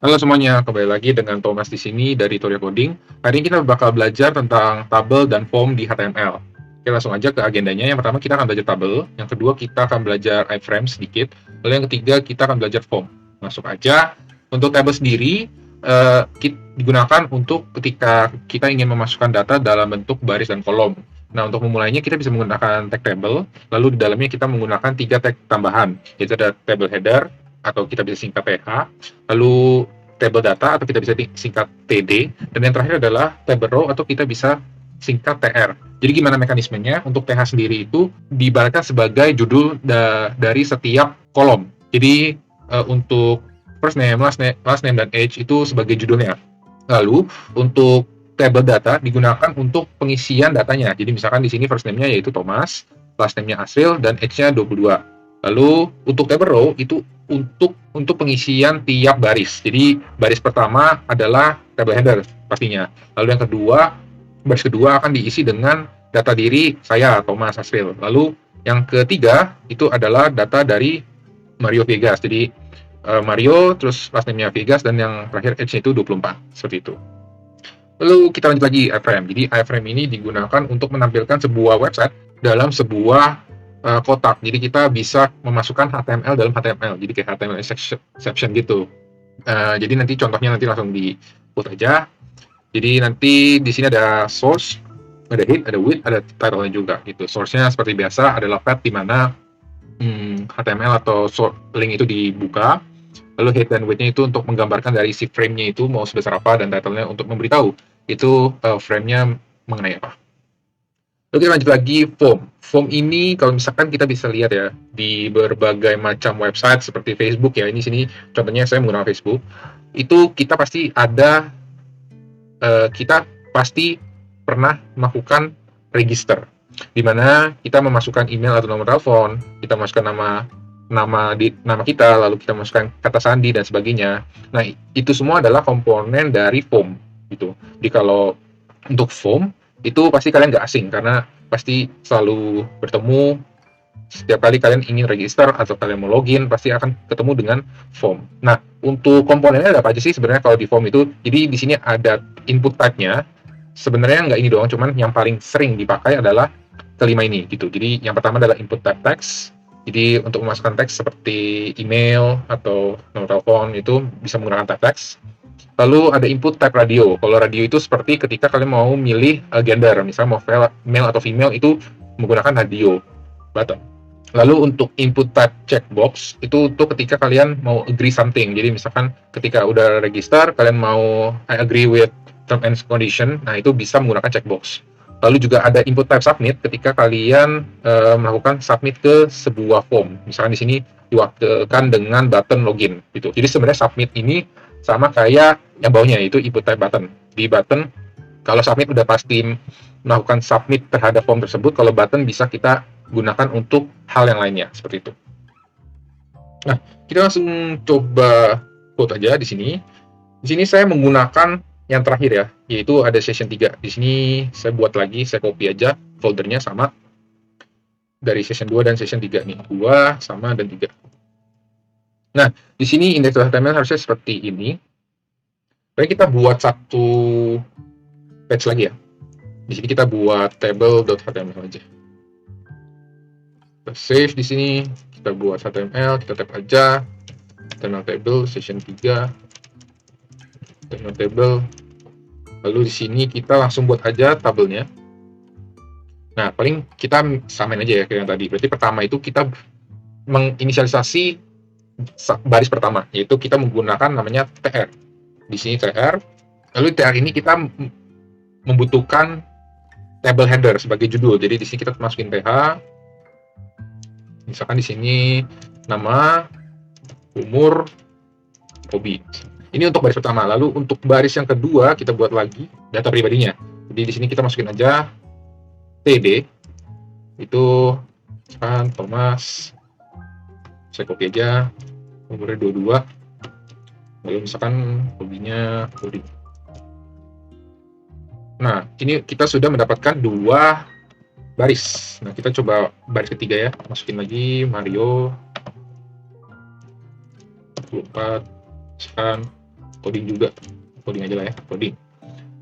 Halo semuanya, kembali lagi dengan Thomas di sini dari Toria Coding. Hari ini kita bakal belajar tentang tabel dan form di HTML. Oke, langsung aja ke agendanya. Yang pertama kita akan belajar tabel, yang kedua kita akan belajar iframe sedikit, lalu yang ketiga kita akan belajar form. Masuk aja. Untuk tabel sendiri digunakan untuk ketika kita ingin memasukkan data dalam bentuk baris dan kolom. Nah, untuk memulainya kita bisa menggunakan tag table, lalu di dalamnya kita menggunakan 3 tag tambahan, yaitu ada table header, atau kita bisa singkat TH, lalu table data atau kita bisa singkat TD, dan yang terakhir adalah table row atau kita bisa singkat TR. Jadi gimana mekanismenya? Untuk TH sendiri itu diibaratkan sebagai judul dari setiap kolom. Jadi untuk first name, last name, dan age itu sebagai judulnya. Lalu untuk table data digunakan untuk pengisian datanya. Jadi misalkan di sini first name-nya yaitu Thomas, last name-nya Asril, dan age-nya 22. Lalu untuk table row itu untuk pengisian tiap baris. Jadi baris pertama adalah table header pastinya. Lalu yang kedua, baris kedua akan diisi dengan data diri saya Thomas Asril. Lalu yang ketiga itu adalah data dari Mario Vegas. Jadi Mario, terus last name-nya Vegas, dan yang terakhir age-nya itu 24. Seperti itu. Lalu kita lanjut lagi iframe. Jadi iframe ini digunakan untuk menampilkan sebuah website dalam sebuah kotak. Jadi kita bisa memasukkan HTML dalam HTML. Jadi kayak HTML exception gitu. Jadi nanti contohnya nanti langsung di put aja. Jadi nanti di sini ada source, ada head, ada width, ada title-nya juga gitu. Source-nya seperti biasa adalah path di mana HTML atau link itu dibuka. Lalu head dan width-nya itu untuk menggambarkan dari si frame-nya itu mau sebesar apa, dan title-nya untuk memberitahu itu frame-nya mengenai apa. Oke, lanjut lagi form. Form ini kalau misalkan kita bisa lihat ya di berbagai macam website seperti Facebook ya. Ini sini contohnya saya menggunakan Facebook. Itu kita pasti pernah melakukan register, di mana kita memasukkan email atau nomor telepon, kita masukkan nama kita, lalu kita masukkan kata sandi dan sebagainya. Nah, itu semua adalah komponen dari form gitu. Jadi kalau untuk form itu pasti kalian nggak asing karena pasti selalu bertemu setiap kali kalian ingin register atau kalian mau login pasti akan ketemu dengan form. Nah, untuk komponennya ada apa aja sih sebenarnya kalau di form itu? Jadi di sini ada input type-nya. Sebenarnya nggak ini doang, cuman yang paling sering dipakai adalah kelima ini gitu. Jadi yang pertama adalah input type text. Jadi untuk memasukkan teks seperti email atau nomor telepon itu bisa menggunakan type text. Lalu ada input type radio. Kalau radio itu seperti ketika kalian mau milih gender, misalnya mau male atau female itu menggunakan radio button. Lalu untuk input type checkbox itu untuk ketika kalian mau agree something. Jadi misalkan ketika udah register kalian mau I agree with term and condition, nah itu bisa menggunakan checkbox. Lalu juga ada input type submit ketika kalian melakukan submit ke sebuah form. Misalkan di sini diwakilkan dengan button login gitu. Jadi sebenarnya submit ini sama kayak yang bawahnya, yaitu input type button. Di button kalau submit udah pasti melakukan submit terhadap form tersebut, kalau button bisa kita gunakan untuk hal yang lainnya seperti itu. Nah, kita langsung coba code aja di sini. Di sini saya menggunakan yang terakhir ya, yaitu ada session 3. Di sini saya buat lagi, saya copy aja foldernya sama dari session 2 dan session 3 nih. 2 sama dan 3. Nah, di sini index.html harusnya seperti ini. Baik, kita buat satu page lagi ya. Di sini kita buat table.html aja. Kita save di sini, kita buat HTML, kita tap aja HTML table session 3, HTML table. Lalu di sini kita langsung buat aja tabelnya. Nah, paling kita samain aja ya kayak yang tadi. Berarti pertama itu kita menginisialisasi baris pertama, yaitu kita menggunakan namanya tr. Di sini tr. Lalu tr ini kita membutuhkan table header sebagai judul. Jadi di sini kita masukin th. Misalkan di sini nama, umur, hobi. Ini untuk baris pertama. Lalu untuk baris yang kedua kita buat lagi data pribadinya. Jadi di sini kita masukin aja td. Itu kan Thomas. Saya copy aja. Umurnya 22. Lalu misalkan hobinya coding. Nah, ini kita sudah mendapatkan 2 baris. Nah, kita coba baris ketiga ya. Masukin lagi Mario 24. Misalkan coding juga. Coding aja lah ya, coding.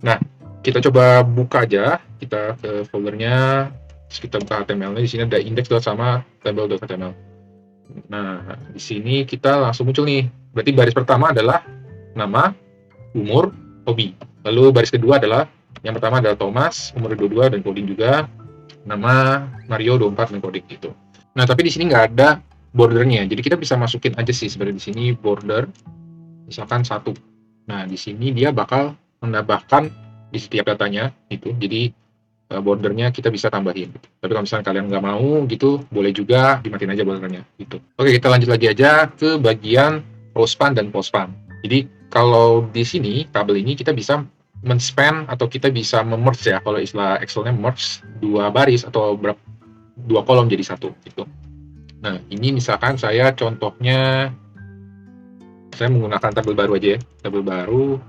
Nah, kita coba buka aja, kita ke foldernya, terus kita buka HTML-nya. Di sini ada index sama table.html. Nah, di sini kita langsung muncul nih. Berarti baris pertama adalah nama, umur, hobi. Lalu baris kedua adalah, yang pertama adalah Thomas, umur 22 dan coding juga. Nama Mario 24 dan coding gitu. Nah, tapi di sini nggak ada bordernya. Jadi kita bisa masukin aja sih sebenarnya di sini border, misalkan 1. Nah, di sini dia bakal menambahkan di setiap datanya itu. Jadi bordernya kita bisa tambahin. Tapi kalau misalnya kalian nggak mau gitu, boleh juga dimatiin aja bordernya gitu. Oke, kita lanjut lagi aja ke bagian rowspan dan postspan. Jadi kalau di sini tabel ini kita bisa men-span atau kita bisa memerge ya, kalau istilah Excel-nya merge 2 baris atau 2 kolom jadi 1 gitu. Nah, ini misalkan saya contohnya saya menggunakan tabel baru aja ya, tabel baru.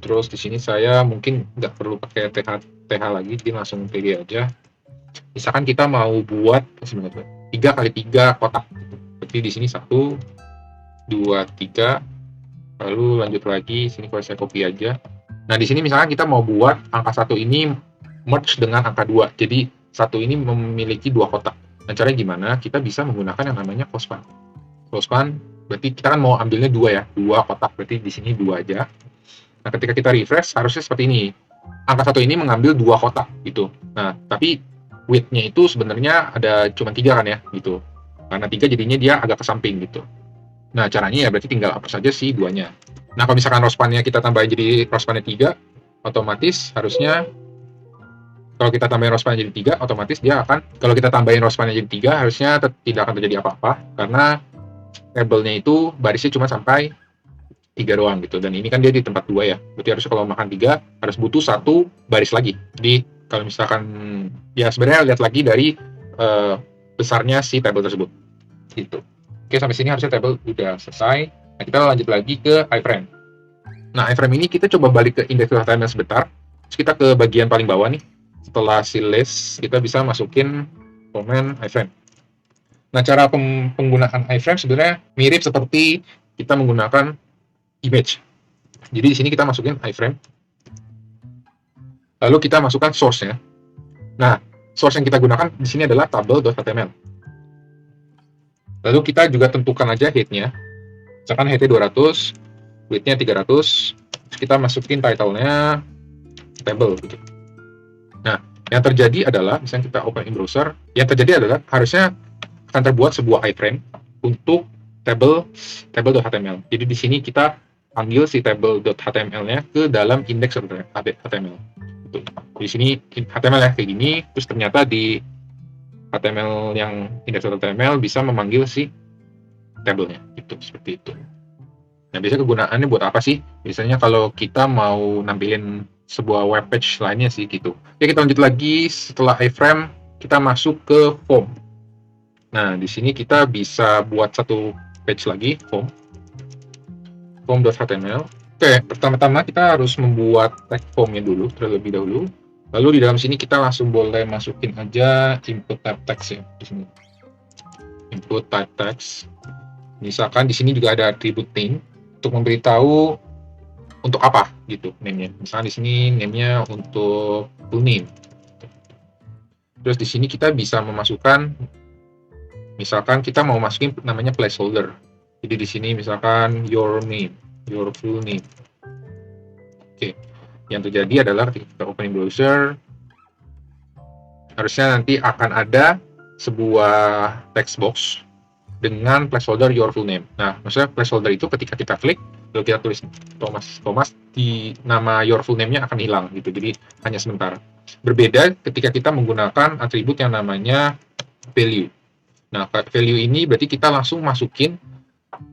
Terus di sini saya mungkin nggak perlu pakai TH lagi, jadi langsung TG aja. Misalkan kita mau buat 3 kali 3 kotak. Berarti di sini 1, 2, 3. Lalu lanjut lagi, sini kalau saya copy aja. Nah, di sini misalkan kita mau buat angka 1 ini merge dengan angka 2. Jadi 1 ini memiliki 2 kotak. Nah, caranya gimana? Kita bisa menggunakan yang namanya closespan. Closespan berarti kita kan mau ambilnya 2 ya, 2 kotak. Berarti di sini 2 aja. Nah, ketika kita refresh harusnya seperti ini. Angka 1 ini mengambil 2 kotak gitu. Nah, tapi width-nya itu sebenarnya ada cuma 3 kan ya gitu. Karena 3 jadinya dia agak ke samping gitu. Nah, caranya ya berarti tinggal hapus saja si 2-nya. Nah, kalau misalkan rowspan-nya kita tambahin jadi rowspan-nya 3, otomatis harusnya kalau kita tambahin rowspan jadi 3, otomatis dia akan, kalau kita tambahin rowspan jadi 3, harusnya tidak akan terjadi apa-apa, karena tabelnya itu barisnya cuma sampai 3 doang gitu. Dan ini kan dia di tempat 2 ya. Berarti harusnya kalau makan 3, harus butuh 1 baris lagi. Jadi kalau misalkan, ya sebenarnya lihat lagi dari besarnya si tabel tersebut. Gitu. Oke, sampai sini harusnya tabel udah selesai. Nah, kita lanjut lagi ke iframe. Nah, iframe ini kita coba balik ke index.html sebentar. Terus kita ke bagian paling bawah nih. Setelah si list, kita bisa masukin komen iframe. Nah, cara penggunaan iframe sebenarnya mirip seperti kita menggunakan image. Jadi di sini kita masukin iframe. Lalu kita masukkan source-nya. Nah, source yang kita gunakan di sini adalah table.html. Lalu kita juga tentukan aja height-nya. Misalkan height-nya 200, width-nya 300. Terus kita masukin title-nya table gitu. Nah, yang terjadi adalah, misalnya kita open in browser, yang terjadi adalah harusnya akan terbuat sebuah iframe untuk table.html. Jadi di sini kita panggil si table.html-nya ke dalam index.html. Di sini HTML ya kayak gini, terus ternyata di HTML yang index.html bisa memanggil si tabelnya, itu seperti itu. Nah, biasanya kegunaannya buat apa sih? Biasanya kalau kita mau nampilin sebuah web page lainnya sih gitu. Oke, kita lanjut lagi. Setelah iframe, kita masuk ke form. Nah, di sini kita bisa buat satu page lagi, form.html. Oke, pertama-tama kita harus membuat tag formnya dulu, terlebih dahulu. Lalu di dalam sini kita langsung boleh masukin aja input type text ya di sini. Input type text. Misalkan di sini juga ada attribute name untuk memberitahu untuk apa gitu name-nya. Misalkan di sini name-nya untuk full name. Terus di sini kita bisa memasukkan, misalkan kita mau masukin namanya placeholder. Jadi di sini misalkan your name, your full name. Oke, yang terjadi adalah ketika kita open browser, harusnya nanti akan ada sebuah text box dengan placeholder your full name. Nah, maksudnya placeholder itu ketika kita klik, lalu kita tulis Thomas, di nama your full name-nya akan hilang gitu. Jadi hanya sementara. Berbeda ketika kita menggunakan atribut yang namanya value. Nah, value ini berarti kita langsung masukin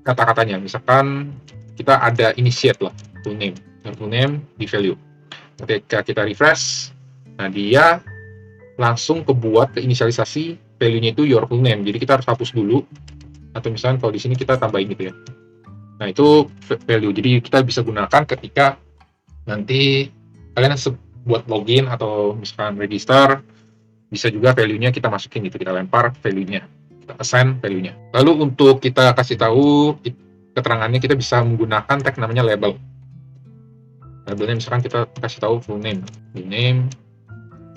kata-katanya. Misalkan kita ada initiate lah, full name. Your full name di value. Ketika kita refresh, nah dia langsung kebuat ke inisialisasi value-nya itu your full name. Jadi kita harus hapus dulu. Atau misalnya kalau di sini kita tambahin gitu ya. Nah, itu value. Jadi kita bisa gunakan ketika nanti kalian buat login atau misalkan register, bisa juga value-nya kita masukin gitu, kita lempar value-nya, kita assign value-nya. Lalu untuk kita kasih tahu keterangannya kita bisa menggunakan tag namanya label. Labelnya misalkan kita kasih tahu full name,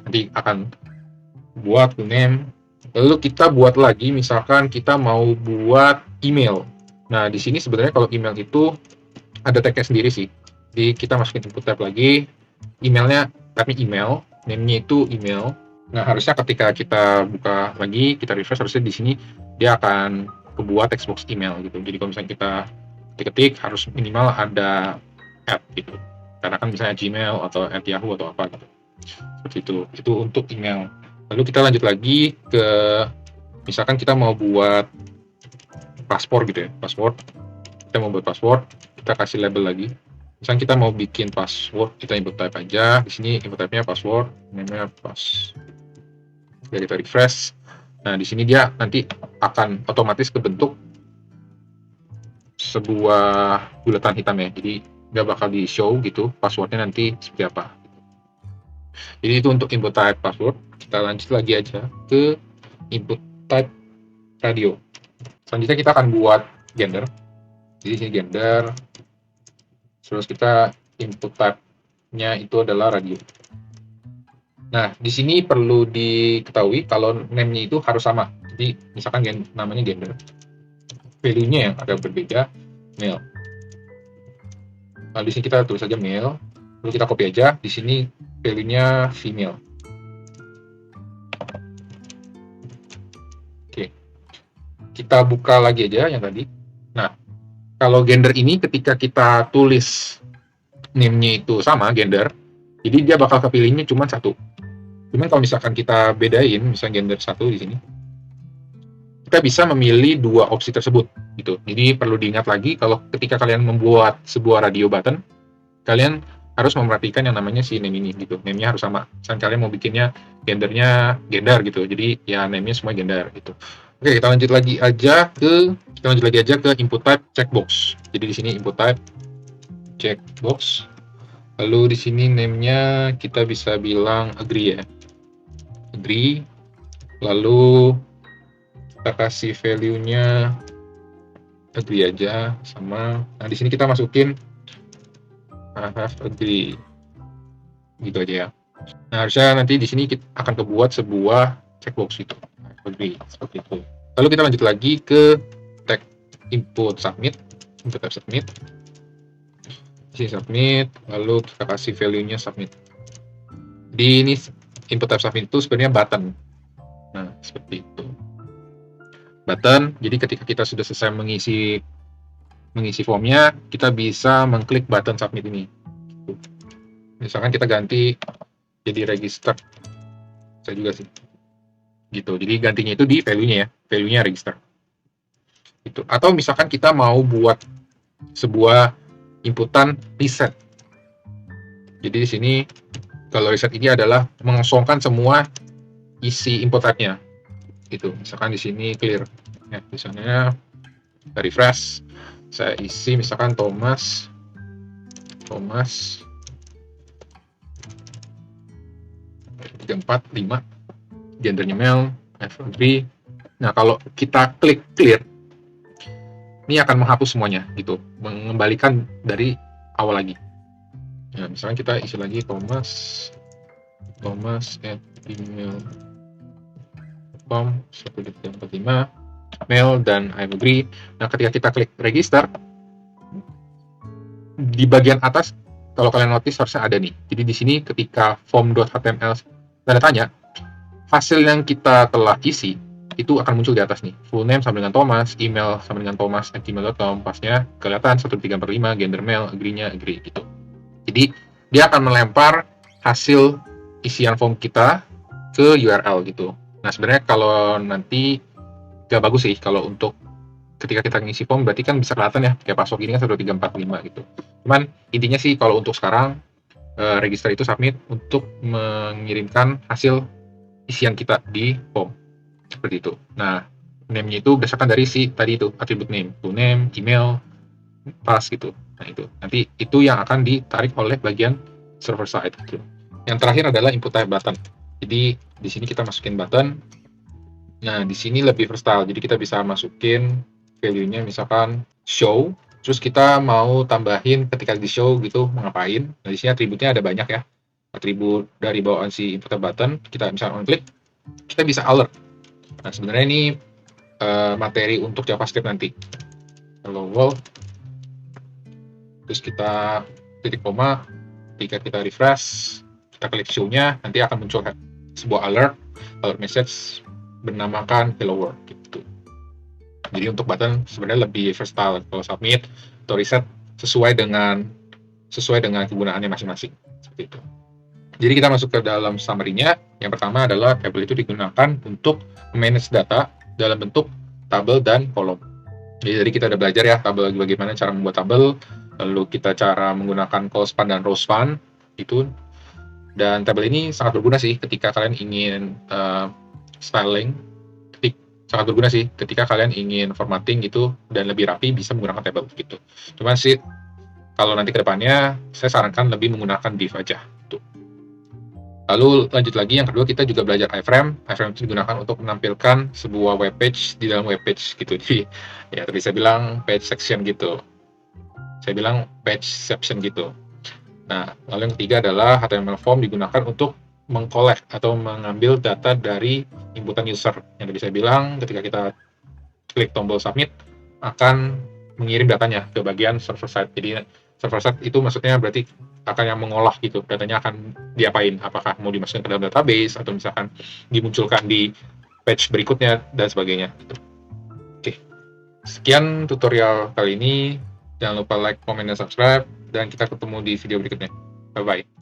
nanti akan buat full name. Lalu kita buat lagi, misalkan kita mau buat email. Nah, di sini sebenarnya kalau email itu ada tagnya sendiri sih. Jadi kita masukin input type lagi, emailnya tapi email, name-nya itu email. Nah, harusnya ketika kita buka lagi, kita refresh, harusnya di sini dia akan kebuat text box email gitu. Jadi kalau misalnya kita ketik harus minimal ada @ gitu. Karena kan misalnya Gmail atau @Yahoo atau apa gitu. Seperti itu. Itu untuk email. Lalu kita lanjut lagi ke misalkan kita mau buat paspor gitu ya. Paspor. Kita mau buat paspor, kita kasih label lagi. Misalnya kita mau bikin password, kita input type aja. Di sini input type-nya password, name-nya pas. Jadi kita refresh. Nah, di sini dia nanti akan otomatis kebentuk sebuah bulatan hitam ya. Jadi nggak bakal di show gitu passwordnya nanti seperti apa. Jadi itu untuk input type password. Kita lanjut lagi aja ke input type radio. Selanjutnya kita akan buat gender. Jadi sini gender. Terus kita input type-nya itu adalah radio. Nah, di sini perlu diketahui kalau name-nya itu harus sama. Jadi misalkan namanya gender. Value-nya yang agak berbeda, male. Nah, di sini kita tulis saja male. Lalu kita copy aja. Di sini value-nya female. Oke. Kita buka lagi aja yang tadi. Nah, kalau gender ini ketika kita tulis name-nya itu sama, gender, jadi dia bakal kepilihnya cuma satu. Cuman kalau misalkan kita bedain, misalnya gender 1 di sini, kita bisa memilih dua opsi tersebut gitu. Jadi perlu diingat lagi kalau ketika kalian membuat sebuah radio button, kalian harus memperhatikan yang namanya si name ini gitu. Name-nya harus sama. Misalnya kalian mau bikinnya gendernya gender gitu. Jadi ya name-nya semua gender gitu. Oke, kita lanjut lagi aja ke input type checkbox. Jadi di sini input type checkbox. Lalu di sini name-nya kita bisa bilang agree ya. Agree. Lalu kita kasih value-nya agree aja sama. Nah, di sini kita masukin I have agree. Gitu aja ya. Nah, harusnya nanti di sini kita akan kebuat sebuah checkbox gitu. Agree, seperti itu. Lalu kita lanjut lagi ke tag input submit. Input type submit. Di sini submit, lalu kita kasih value-nya submit. Di ini input type submit itu sebenarnya button. Nah, seperti itu. Button, jadi ketika kita sudah selesai mengisi formnya, kita bisa mengklik button submit ini. Misalkan kita ganti jadi register. Saya juga sih. Gitu. Jadi gantinya itu di value-nya ya. Value-nya register. Gitu. Atau misalkan kita mau buat sebuah inputan reset. Jadi di sini kalau reset ini adalah mengosongkan semua isi input type-nya. Gitu. Misalkan di sini clear. Ya, misalnya kita refresh, saya isi misalkan Thomas 345, gendernya male, agree. Nah, kalau kita klik clear, ini akan menghapus semuanya gitu, mengembalikan dari awal lagi. Nah, misalnya kita isi lagi Thomas @email.com 145 mail dan I agree. Nah, ketika kita klik register, di bagian atas kalau kalian notice harusnya ada nih. Jadi di sini ketika form.html tanda tanya, hasil yang kita telah isi itu akan muncul di atas nih. Full name sama dengan Thomas, email sama dengan thomas@gmail.com, pasnya kelihatan 1345, gender male, agree-nya agree gitu. Jadi dia akan melempar hasil isian form kita ke URL gitu. Nah, sebenarnya kalau nanti gak bagus sih kalau untuk ketika kita ngisi form, berarti kan bisa kelihatan ya kayak password ini kan 1345 gitu. Cuman intinya sih kalau untuk sekarang register itu submit untuk mengirimkan hasil isian kita di form seperti itu. Nah, name-nya itu berdasarkan dari si tadi itu atribut name, full name, email, pas gitu. Nah, itu nanti itu yang akan ditarik oleh bagian server side gitu. Yang terakhir adalah input type button. Jadi di sini kita masukin button. Nah, di sini lebih versatile. Jadi kita bisa masukin value-nya misalkan show Terus kita mau tambahin ketika di show gitu mau ngapain. Nah, di sini atributnya ada banyak ya. Atribut dari bawaan si input button, kita misalnya on click, kita bisa alert. Nah, sebenarnya ini materi untuk JavaScript nanti. Hello world. Terus kita titik koma, ketika kita refresh, kita klik show-nya, nanti akan muncul sebuah alert message bernamakan hello world gitu. Jadi untuk button sebenarnya lebih versatile, kalau submit atau reset sesuai dengan kegunaannya masing-masing seperti itu. Jadi kita masuk ke dalam summary-nya. Yang pertama adalah table itu digunakan untuk manage data dalam bentuk tabel dan kolom. Jadi kita udah belajar ya tabel, bagaimana cara membuat tabel, lalu kita cara menggunakan call span dan row span itu. Dan tabel ini sangat berguna sih ketika kalian ingin styling, sangat berguna sih ketika kalian ingin formatting gitu dan lebih rapi, bisa menggunakan tabel gitu. Cuman sih kalau nanti kedepannya saya sarankan lebih menggunakan div aja tuh. Lalu lanjut lagi, yang kedua kita juga belajar iframe. Iframe itu digunakan untuk menampilkan sebuah web page di dalam web page gitu. Jadi ya tadi saya bilang page section gitu. Saya bilang page section gitu. Nah, lalu yang ketiga adalah HTML form digunakan untuk mengkolek atau mengambil data dari inputan user. Yang tadi saya bilang ketika kita klik tombol submit akan mengirim datanya ke bagian server side. Jadi server side itu maksudnya berarti akan yang mengolah gitu, datanya akan diapain, apakah mau dimasukkan ke dalam database atau misalkan dimunculkan di page berikutnya dan sebagainya gitu. Oke, sekian tutorial kali ini. Jangan lupa like, comment, dan subscribe, dan kita ketemu di video berikutnya. Bye bye.